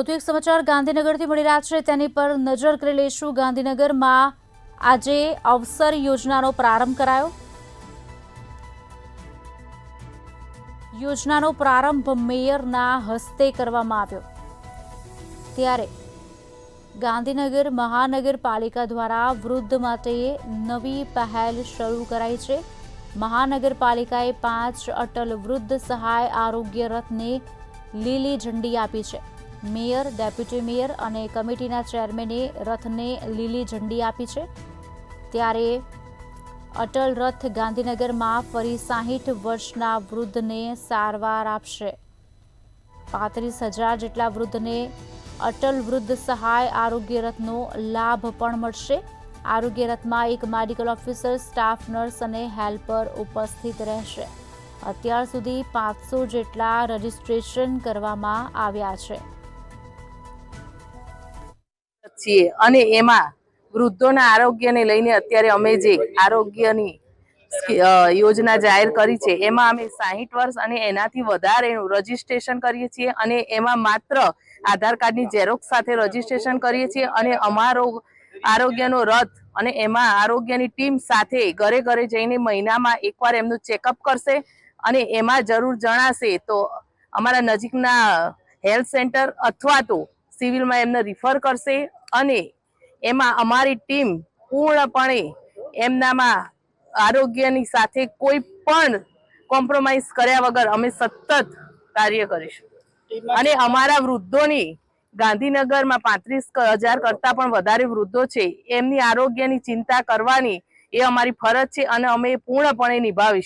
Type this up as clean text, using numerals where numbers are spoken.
વધુ એક સમાચાર ગાંધીનગરથી મળી રહ્યા છે, તેની પર નજર કરી લઈશું। ગાંધીનગરમાં આજે અવસર યોજનાનો પ્રારંભ કરાયો। યોજનાનો પ્રારંભ મેયરના હસ્તે કરવામાં આવ્યો। ત્યારે ગાંધીનગર મહાનગરપાલિકા દ્વારા વૃદ્ધ માટે નવી પહેલ શરૂ કરાઈ છે। મહાનગરપાલિકાએ 5 અટલ વૃદ્ધ સહાય આરોગ્ય રથને લીલી ઝંડી આપી છે। મેયર, ડેપ્યુટી મેયર અને કમિટીના ચેરમેને રથને લીલી ઝંડી આપી છે। ત્યારે અટલ રથ ગાંધીનગરમાં ફરી 60 વર્ષના વૃદ્ધને સારવાર આપશે। 35,000 જેટલા વૃદ્ધને અટલ વૃદ્ધ સહાય આરોગ્ય રથનો લાભ પણ મળશે। આરોગ્ય રથમાં એક મેડિકલ ઓફિસર, સ્ટાફ નર્સ અને હેલ્પર ઉપસ્થિત રહેશે। અત્યાર સુધી 500 જેટલા રજીસ્ટ્રેશન કરવામાં આવ્યા છે। અને એમાં વૃદ્ધોના આરોગ્યને લઈને અત્યારે અમે જે આરોગ્યની યોજના જાહેર કરી છે, એમાં અમે 60 વર્ષ અને એનાથી વધારેનું રજીસ્ટ્રેશન કરીએ છીએ અને એમાં માત્ર આધાર કાર્ડની ઝેરોક્સ સાથે રજીસ્ટ્રેશન કરીએ છીએ અને અમારો આરોગ્યનો રથ અને એમાં આરોગ્યની ટીમ સાથે ઘરે ઘરે જઈને મહિનામાં એકવાર એમનું ચેકઅપ કરશે અને એમાં જરૂર જણાશે તો અમારા નજીકના હેલ્થ સેન્ટર અથવા તો સિવિલમાં એમને રિફર કરશે અને એમાં અમારી ટીમ પૂર્ણપણે એમનામાં આરોગ્યની સાથે કોઈ પણ કોમ્પ્રોમાઇઝ કર્યા વગર અમે સતત કાર્ય કરીશું અને અમારા વૃદ્ધોની ગાંધીનગરમાં 35,000 કરતાં પણ વધારે વૃદ્ધો છે, એમની આરોગ્યની ચિંતા કરવાની એ અમારી ફરજ છે અને અમે પૂર્ણપણે નિભાવીશું।